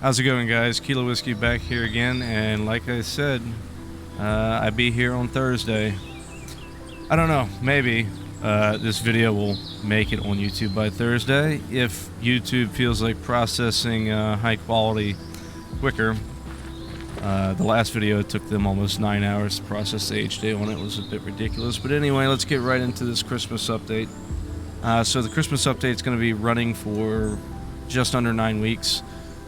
How's it going, guys? Kilo Whiskey back here again, and like I said, I be here on Thursday. I don't know, maybe this video will make it on YouTube by Thursday if YouTube feels like processing high quality quicker. The last video, it took them almost 9 hours to process the HD on it. It was a bit ridiculous, but anyway, let's get right into this Christmas update. So the Christmas update is going to be running for just under 9 weeks.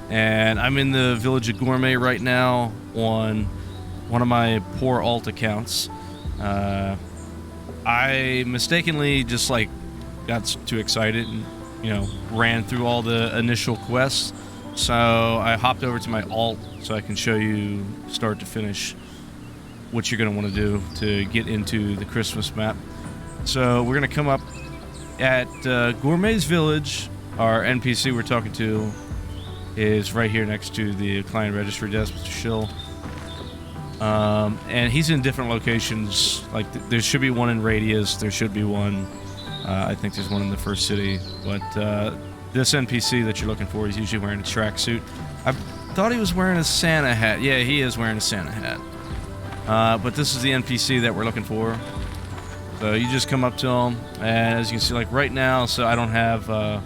And I'm in the village of Gourmet right now on one of my poor alt accounts. I mistakenly just like got too excited and, you know, ran through all the initial quests. So I hopped over to my alt so I can show you start to finish what you're going to want to do to get into the Christmas map. So we're going to come up at Gourmet's village. Our NPC we're talking to is right here next to the client registry desk, Mr. Shill. And he's in different locations. Like, there should be one in Radius. There should be one. I think there's one in the first city. But this NPC that you're looking for is usually wearing a tracksuit. I thought he was wearing a Santa hat. Yeah, he is wearing a Santa hat. But this is the NPC that we're looking for. So you just come up to him, and as you can see, like right now, so I don't have a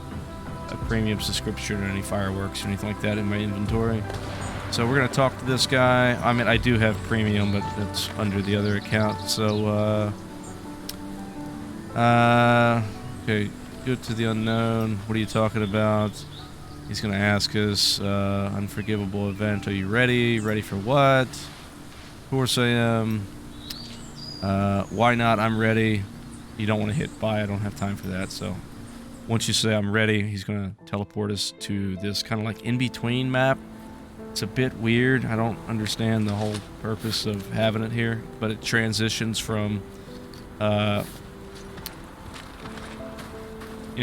premium subscription or any fireworks or anything like that in my inventory. So we're going to talk to this guy. I mean, I do have premium, but it's under the other account. So, okay, go to the unknown. What are you talking about? He's going to ask us, unforgivable event. Are you ready? Ready for what? Of course I am. Why not? I'm ready. You don't want to hit buy. I don't have time for that. So once you say I'm ready, he's going to teleport us to this kind of like in-between map. It's a bit weird. I don't understand the whole purpose of having it here, but it transitions from, you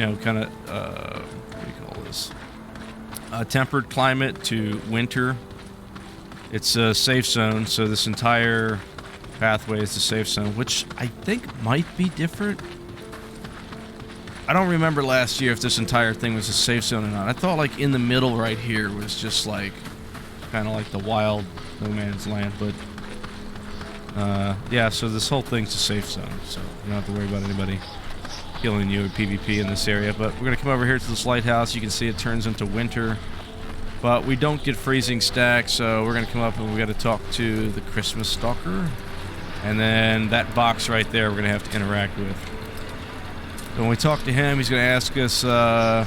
know, kind of, what do you call this? Temperate climate to winter. It's a safe zone, so this entire pathway is the safe zone, which I think might be different. I don't remember last year if this entire thing was a safe zone or not. I thought like in the middle right here was just like kind of like the wild no man's land, but yeah, so this whole thing's a safe zone, so you don't have to worry about anybody killing you or PvP in this area. But we're gonna come over here to this lighthouse. You can see it turns into winter, but we don't get freezing stacks, so we're gonna come up and we gotta talk to the Christmas Stalker, and then that box right there we're gonna have to interact with. When we talk to him, he's going to ask us, are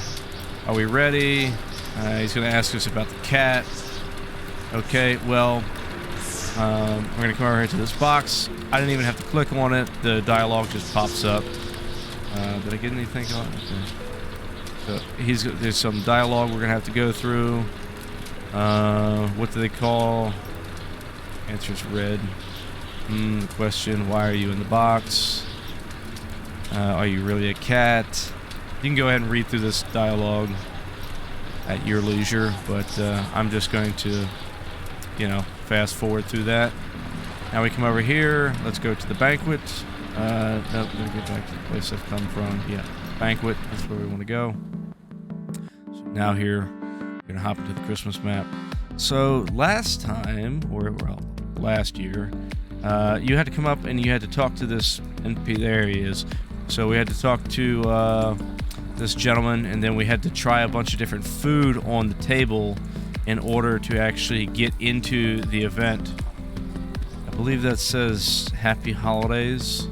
we ready? He's going to ask us about the cat. Okay, well, we're going to come over here to this box. I didn't even have to click on it. The dialogue just pops up. Did I get anything on it? Okay. So there's some dialogue we're going to have to go through. What do they call? Answer's red. The question, why are you in the box? Are you really a cat? You can go ahead and read through this dialogue at your leisure, but I'm just going to, you know, fast forward through that. Now we come over here. Let's go to the banquet. Nope, let me get back to the place I've come from. Yeah, banquet. That's where we want to go. So now here, we're going to hop into the Christmas map. So last time, or well, last year, you had to come up and you had to talk to this NP. There he is. So we had to talk to this gentleman, and then we had to try a bunch of different food on the table in order to actually get into the event. I believe that says Happy Holidays.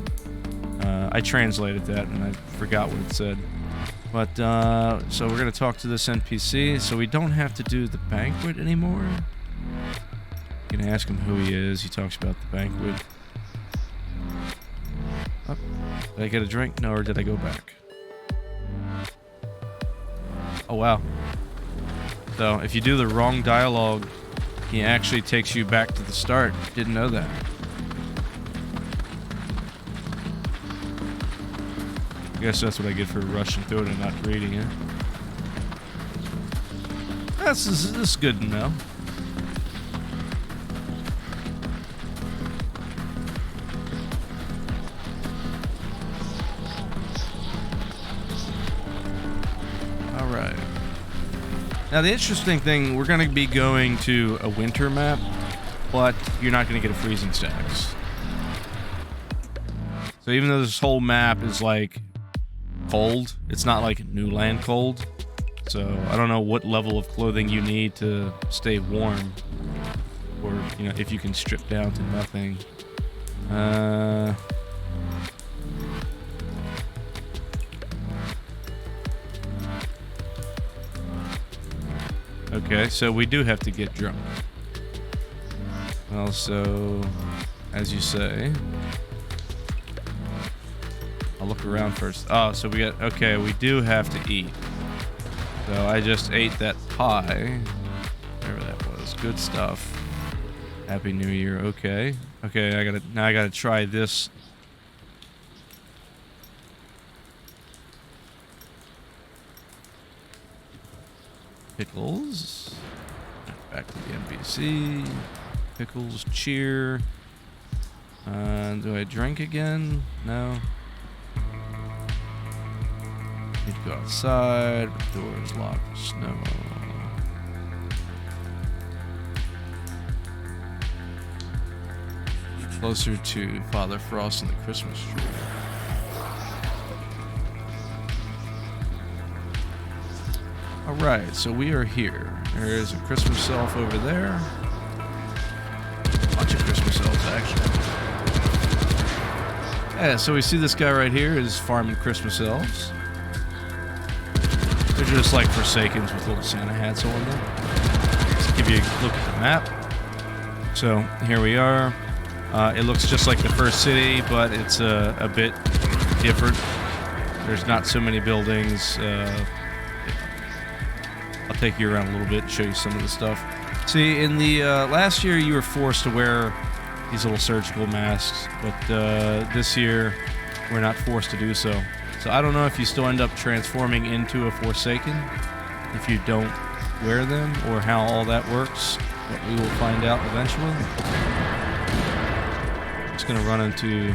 I translated that and I forgot what it said. But, so we're going to talk to this NPC, so we don't have to do the banquet anymore. You can ask him who he is. He talks about the banquet. Oh, did I get a drink? No, or did I go back? Oh, wow. So, if you do the wrong dialogue, he actually takes you back to the start. Didn't know that. I guess that's what I get for rushing through it and not reading it. This is good to know. Now, the interesting thing, we're going to be going to a winter map, but you're not going to get a freezing stacks. So even though this whole map is like cold, it's not like new land cold. So I don't know what level of clothing you need to stay warm, or you know, if you can strip down to nothing. Okay, so we do have to get drunk. Well, so as you say, I'll look around first. Oh, so we got, okay, we do have to eat. So I just ate that pie, whatever that was. Good stuff. Happy New Year. Okay. Okay, now I gotta try this. Pickles. Back to the NPC. Pickles, cheer. Do I drink again? No. Need to go outside. The door is locked. Snow. Closer to Father Frost and the Christmas tree. Alright, so we are here. There is a Christmas elf over there. A bunch of Christmas elves, actually. Yeah, so we see this guy right here is farming Christmas elves. They're just like Forsakens with little Santa hats on them. Let's give you a look at the map. So, here we are. It looks just like the first city, but it's a bit different. There's not so many buildings. I'll take you around a little bit and show you some of the stuff. See, in the last year, you were forced to wear these little surgical masks, but this year, we're not forced to do so. So I don't know if you still end up transforming into a Forsaken if you don't wear them, or how all that works, but we will find out eventually. Just gonna run into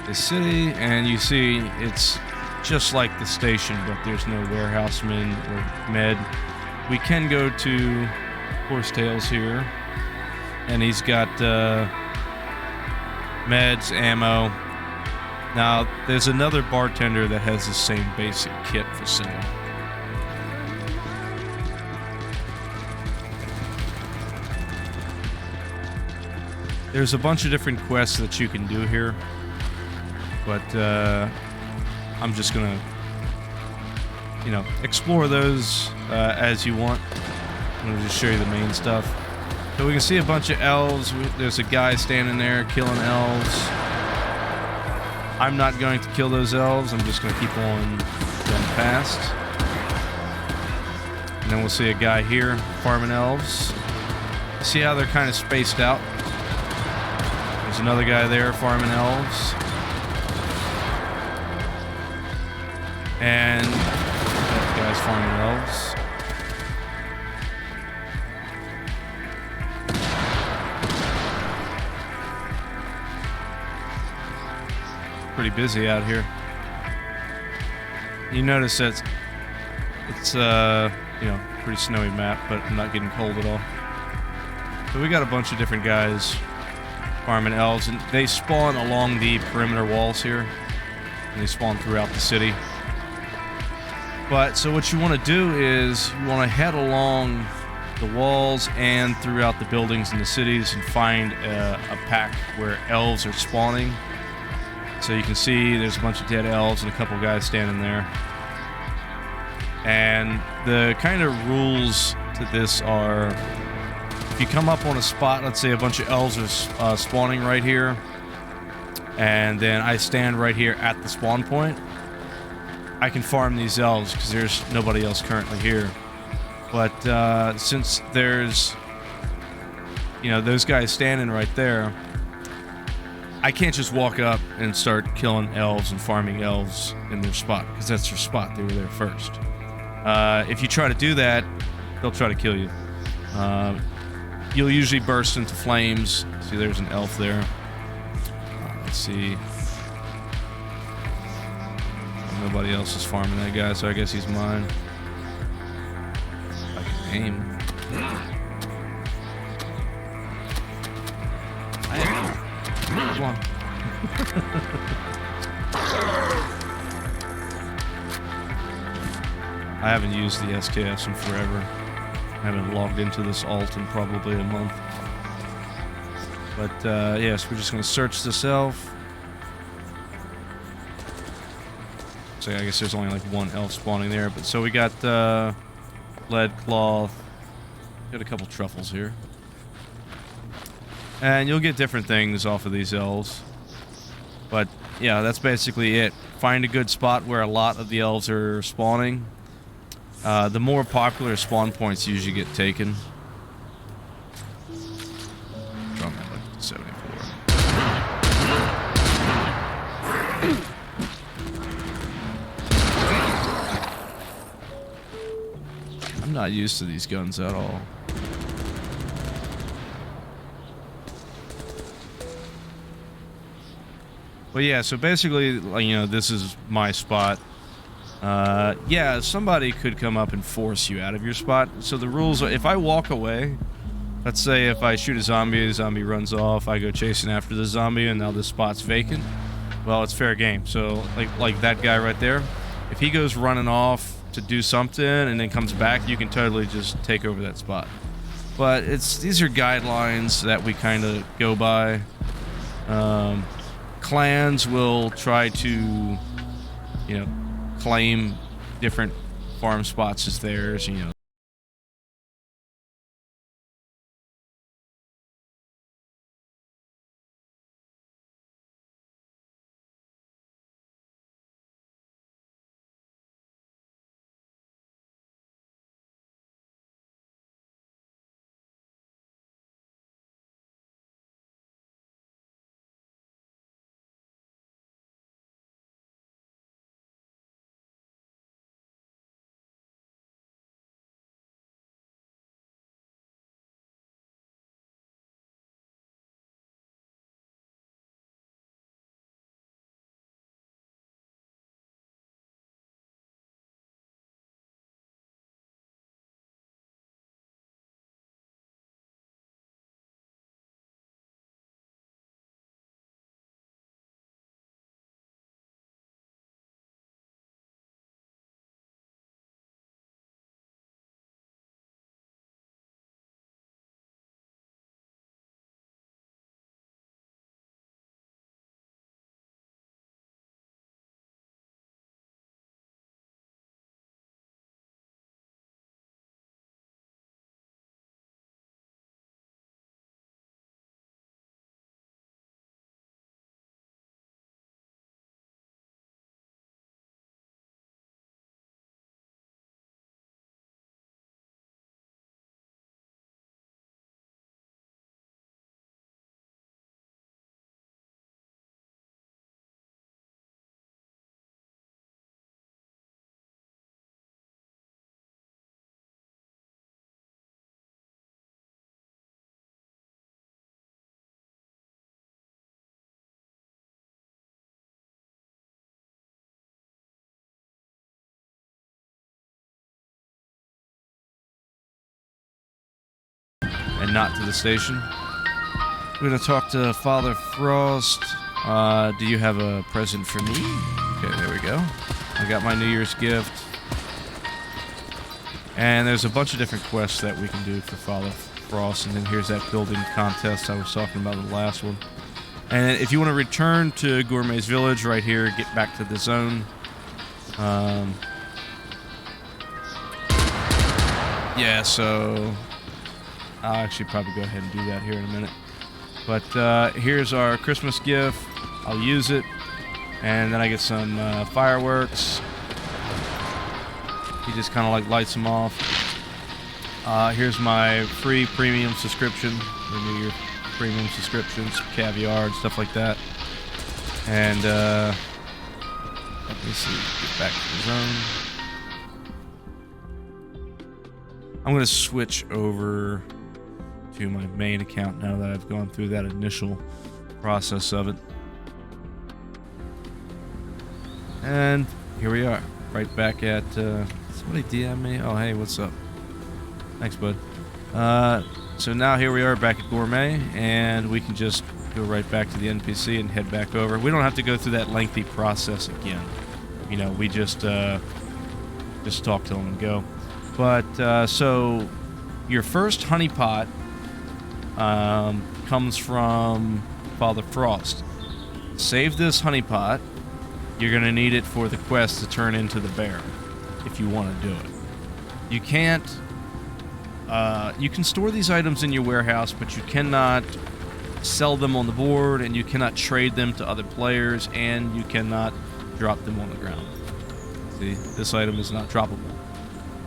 the city, and you see it's just like the station, but there's no warehouseman or med. We can go to Horsetails here, and he's got meds, ammo. Now, there's another bartender that has the same basic kit for sale. There's a bunch of different quests that you can do here, but I'm just gonna, you know, explore those as you want. I'm gonna just show you the main stuff. So we can see a bunch of elves. There's a guy standing there killing elves. I'm not going to kill those elves. I'm just gonna keep on going past. And then we'll see a guy here farming elves. See how they're kind of spaced out? There's another guy there farming elves. And that guy's farming elves. Pretty busy out here. You notice that it's you know, pretty snowy map, but I'm not getting cold at all. So we got a bunch of different guys farming elves, and they spawn along the perimeter walls here, and they spawn throughout the city. But so what you want to do is you want to head along the walls and throughout the buildings in the cities and find a pack where elves are spawning. So you can see there's a bunch of dead elves and a couple guys standing there. And the kind of rules to this are, if you come up on a spot, let's say a bunch of elves are spawning right here, and then I stand right here at the spawn point, I can farm these elves because there's nobody else currently here. But since there's, you know, those guys standing right there, I can't just walk up and start killing elves and farming elves in their spot, because that's their spot. They were there first. If you try to do that, they'll try to kill you. You'll usually burst into flames. See, there's an elf there. Let's see. Nobody else is farming that guy, so I guess he's mine. aim. Come on. I haven't used the SKS in forever. I haven't logged into this alt in probably a month. But, yes, we're just going to search this elf. So I guess there's only like one elf spawning there. But so we got lead cloth. Got a couple truffles here. And you'll get different things off of these elves. But, yeah, that's basically it. Find a good spot where a lot of the elves are spawning. The more popular spawn points usually get taken. Drum at like 74. I'm not used to these guns at all. But yeah, so basically, like, you know, this is my spot. Yeah, somebody could come up and force you out of your spot. So the rules are, if I walk away, let's say if I shoot a zombie, the zombie runs off, I go chasing after the zombie, and now this spot's vacant, well, it's fair game. So, like that guy right there, if he goes running off to do something and then comes back, you can totally just take over that spot. But these are guidelines that we kind of go by. Clans will try to, you know, claim different farm spots as theirs, you know. And not to the station. We're gonna talk to Father Frost. Do you have a present for me? Okay, there we go. I got my New Year's gift. And there's a bunch of different quests that we can do for Father Frost. And then here's that building contest I was talking about in the last one. And if you want to return to Gourmet's Village right here, get back to the zone. Yeah, so I'll actually probably go ahead and do that here in a minute. But here's our Christmas gift. I'll use it. And then I get some fireworks. He just kind of like lights them off. Here's my free premium subscription. Renew your premium subscriptions, caviar and stuff like that. And let me see, get back to the zone. I'm going to switch over to my main account now that I've gone through that initial process of it. And here we are, right back at, somebody DM me? Oh, hey, what's up? Thanks, bud. So now here we are back at Gourmet, and we can just go right back to the NPC and head back over. We don't have to go through that lengthy process again. You know, we just talk to them and go. But, so your first honeypot comes from Father Frost. Save this honeypot. You're going to need it for the quest to turn into the bear, if you want to do it. You can't... you can store these items in your warehouse, but you cannot sell them on the board, and you cannot trade them to other players, and you cannot drop them on the ground. See, this item is not droppable.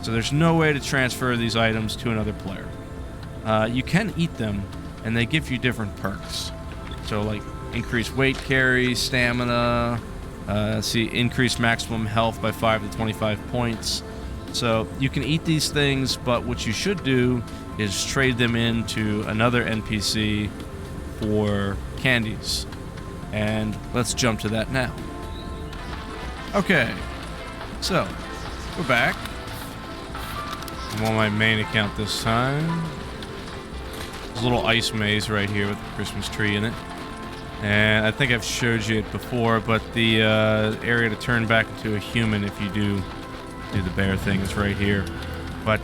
So there's no way to transfer these items to another player. You can eat them, and they give you different perks. So, like, increased weight carry, stamina, increased maximum health by 5 to 25 points. So you can eat these things, but what you should do is trade them into another NPC for candies. And let's jump to that now. Okay, so we're back. I'm on my main account this time. There's a little ice maze right here with the Christmas tree in it. And I think I've showed you it before, but the area to turn back into a human if you do the bear thing is right here. But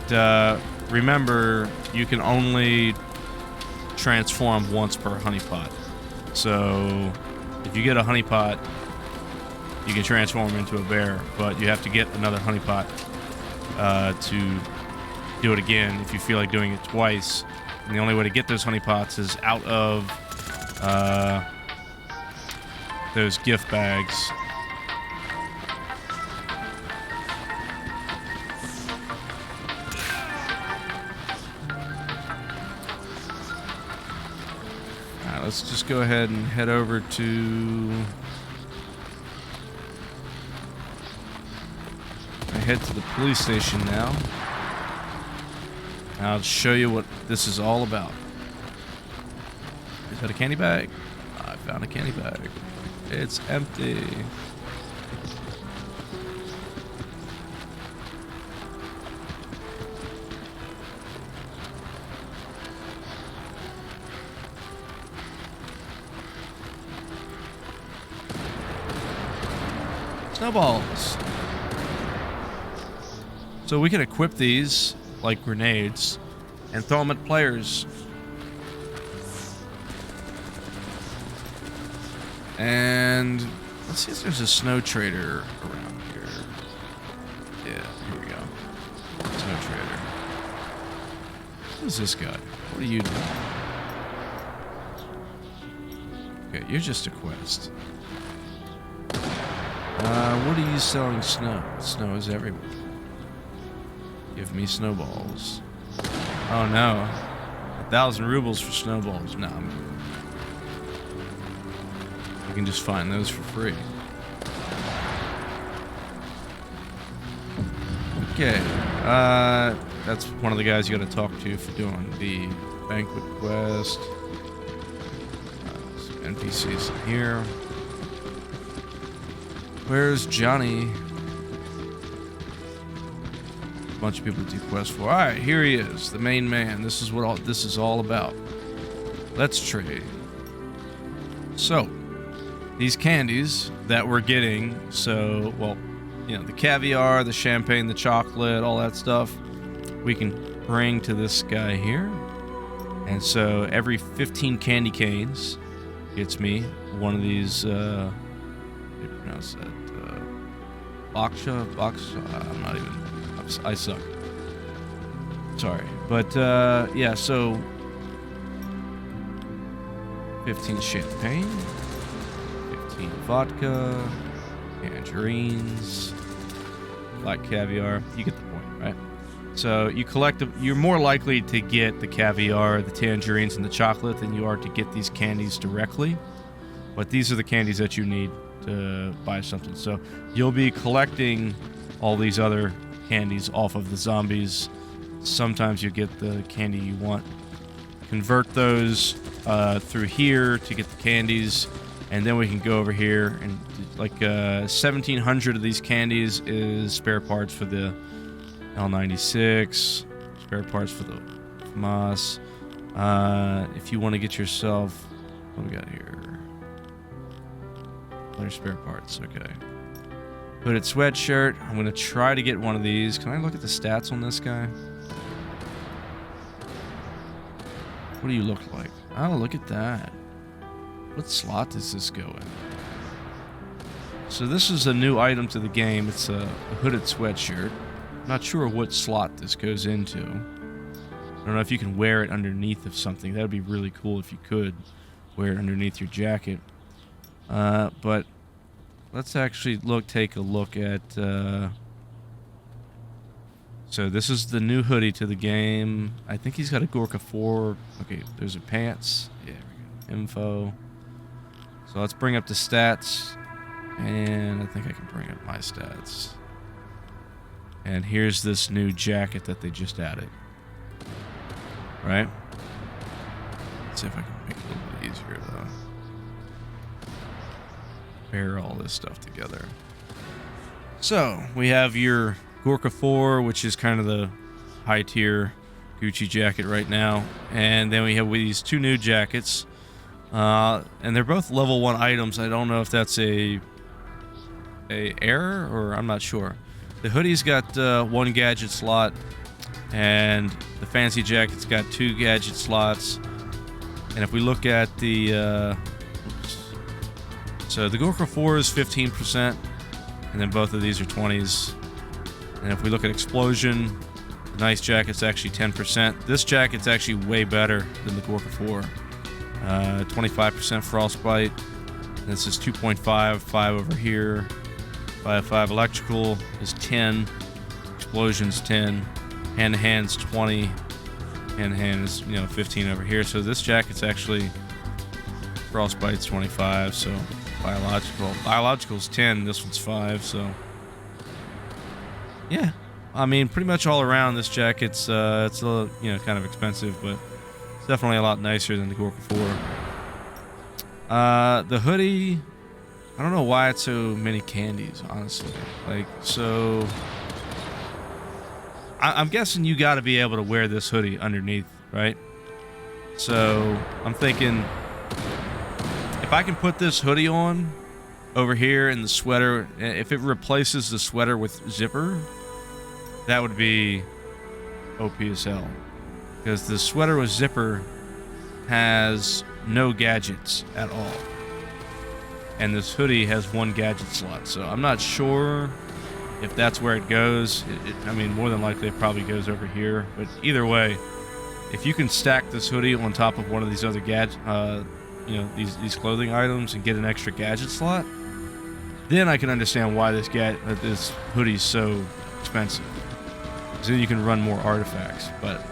remember, you can only transform once per honeypot. So if you get a honeypot, you can transform into a bear, but you have to get another honeypot to do it again if you feel like doing it twice. And the only way to get those honeypots is out of those gift bags. Alright, let's just go ahead and head over to... I head to the police station now. I'll show you what this is all about. Is that a candy bag? I found a candy bag. It's empty. Snowballs. So we can equip these like grenades and throw them at players. And let's see if there's a snow trader around here. Yeah, here we go. Snow trader. Who's this guy? What are you doing? Okay, you're just a quest. What are you selling snow? Snow is everywhere. Give me snowballs. Oh no. 1,000 rubles for snowballs. No, you can just find those for free. Okay. That's one of the guys you gotta talk to for doing the banquet quest. Some NPCs in here. Where's Johnny? A bunch of people do quests for. Alright, here he is, the main man. This is what all this is all about. Let's trade. So, these candies that we're getting, so, well, you know, the caviar, the champagne, the chocolate, all that stuff, we can bring to this guy here. And so every 15 candy canes gets me one of these, how do you pronounce that? Baksha? I'm not even, I suck. Sorry. But, yeah, so 15 champagne, 15 vodka, tangerines, black caviar. You get the point, right? So you collect, you're more likely to get the caviar, the tangerines, and the chocolate than you are to get these candies directly. But these are the candies that you need to buy something. So you'll be collecting all these other candies off of the zombies. Sometimes you get the candy you want. Convert those through here to get the candies, and then we can go over here and like 1,700 of these candies is spare parts for the L96, spare parts for the FAMAS. If you want to get yourself, what do we got here? Other spare parts. Okay. Hooded sweatshirt. I'm gonna try to get one of these. Can I look at the stats on this guy? What do you look like? Oh, look at that. What slot does this go in? So this is a new item to the game. It's a hooded sweatshirt. Not sure what slot this goes into. I don't know if you can wear it underneath of something. That would be really cool if you could wear it underneath your jacket. But let's actually take a look at... So this is the new hoodie to the game. I think he's got a Gorka 4. Okay, there's a pants. Yeah, we go. Info. So let's bring up the stats. And I think I can bring up my stats. And here's this new jacket that they just added. Right? Let's see if I can make it a little bit easier, though. Pair all this stuff together. So, we have your Gorka 4, which is kind of the high-tier Gucci jacket right now. And then we have these two new jackets. And they're both level 1 items. I don't know if that's a error, or I'm not sure. The hoodie's got 1 gadget slot, and the fancy jacket's got 2 gadget slots. And if we look at the... So the Gorka 4 is 15%, and then both of these are 20s. And if we look at Explosion, the nice jacket's actually 10%. This jacket's actually way better than the Gorka 4. 25% Frostbite. This is 2.5, 5 over here. 5 electrical is 10. Explosion's 10. Hand-to-hand's 20. Hand-to-hand is, 15 over here. So this jacket's actually... Frostbite's 25, so... Biological's 10, this one's 5, so... Yeah, I mean, pretty much all around this jacket's, it's a little, kind of expensive, but it's definitely a lot nicer than the Gorka 4. The hoodie, I don't know why it's so many candies, honestly. Like, so... I'm guessing you gotta be able to wear this hoodie underneath, right? So, I'm thinking... If I can put this hoodie on over here and the sweater, if it replaces the sweater with zipper, that would be OP as hell. Because the sweater with zipper has no gadgets at all. And this hoodie has 1 gadget slot. So I'm not sure if that's where it goes. I mean, more than likely it probably goes over here. But either way, if you can stack this hoodie on top of one of these other these clothing items and get an extra gadget slot, then I can understand why this hoodie is so expensive. Because then you can run more artifacts. But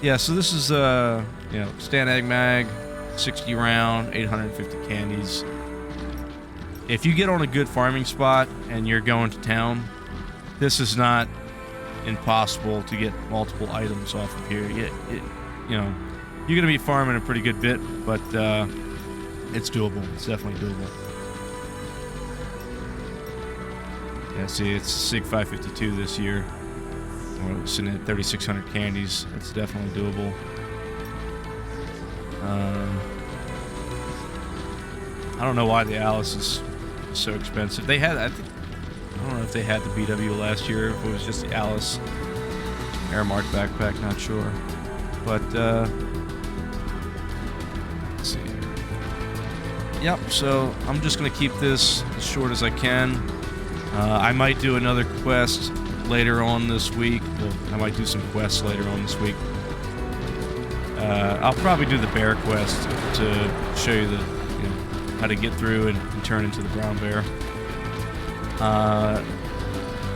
yeah, so this is Stanag Mag, 60 round, 850 candies. If you get on a good farming spot and you're going to town, this is not impossible to get multiple items off of here. You're going to be farming a pretty good bit, but it's doable. It's definitely doable. Yeah, see, it's SIG 552 this year. We're sitting at 3,600 candies. That's definitely doable. I don't know why the Alice is so expensive. They had, I don't know if they had the BW last year, if it was just the Alice Airmark backpack, not sure. But, let's see here. Yep, so I'm just going to keep this as short as I can. I might do another quest later on this week. Well, I might do some quests later on this week. I'll probably do the bear quest to show you how to get through and turn into the brown bear.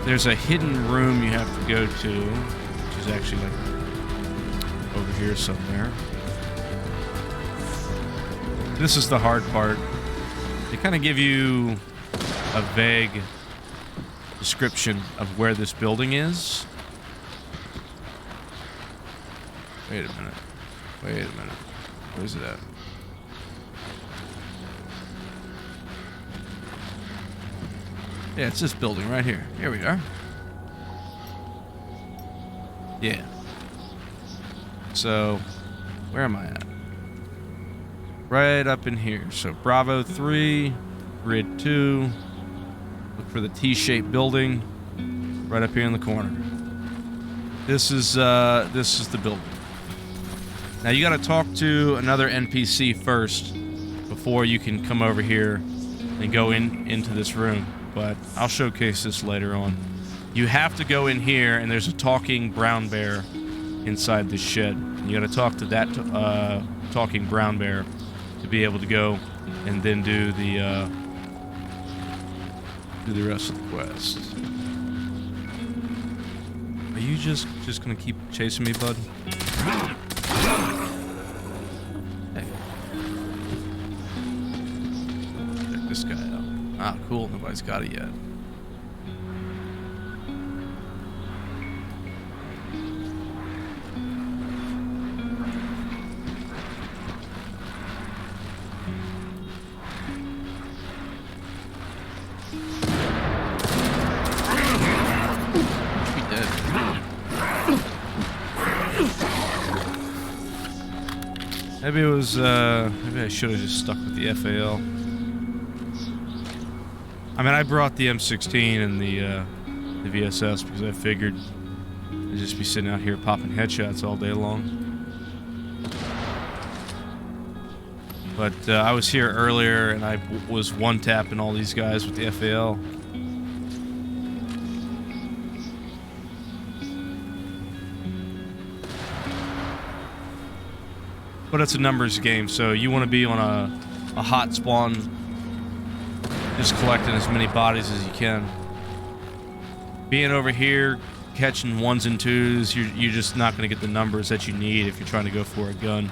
There's a hidden room you have to go to, which is actually like over here somewhere. This is the hard part. They kind of give you a vague description of where this building is. Wait a minute. Where's it at? Yeah, it's this building right here. Here we are. Yeah. So, where am I at? Right up in here. So, Bravo 3, Grid 2. Look for the T-shaped building. Right up here in the corner. This is the building. Now, you gotta talk to another NPC first before you can come over here and go into this room. But I'll showcase this later on. You have to go in here, and there's a talking brown bear inside this shed. And you got to talk to that talking brown bear to be able to go and then do the rest of the quest. Are you just gonna keep chasing me, bud? Hey. Check this guy out. Ah, cool. Nobody's got it yet. Maybe it was, maybe I should have just stuck with the FAL. I mean, I brought the M16 and the VSS because I figured I'd just be sitting out here popping headshots all day long. But I was here earlier and I was one-tapping all these guys with the FAL. But it's a numbers game, so you want to be on a hot spawn, just collecting as many bodies as you can. Being over here, catching 1s and 2s, you're just not going to get the numbers that you need if you're trying to go for a gun.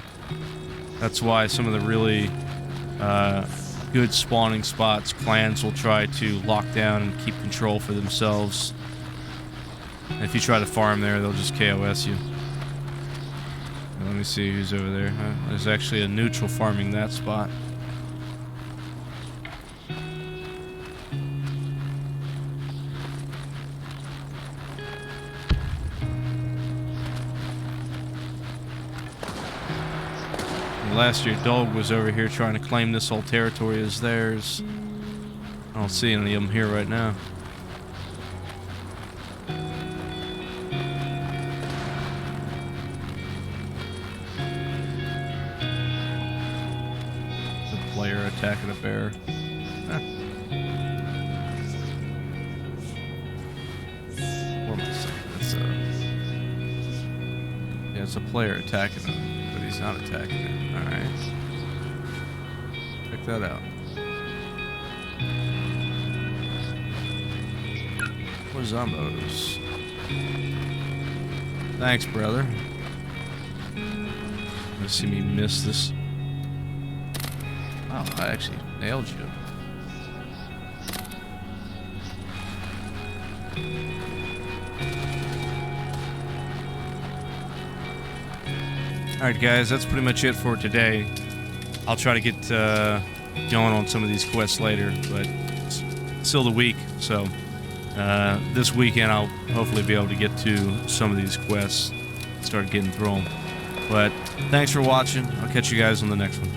That's why some of the really good spawning spots, clans will try to lock down and keep control for themselves. And if you try to farm there, they'll just KOS you. Let me see who's over there. There's actually a neutral farming that spot. And last year, Dog was over here trying to claim this whole territory as theirs. I don't see any of them here right now. Player attacking a bear. Huh. What am I saying? Yeah, it's a player attacking him, but he's not attacking him. Alright. Check that out. What zombos? Thanks, brother. Let's see me miss this. Oh, I actually nailed you. Alright guys, that's pretty much it for today. I'll try to get going on some of these quests later, but it's still the week, so this weekend I'll hopefully be able to get to some of these quests, start getting through them. But thanks for watching. I'll catch you guys on the next one.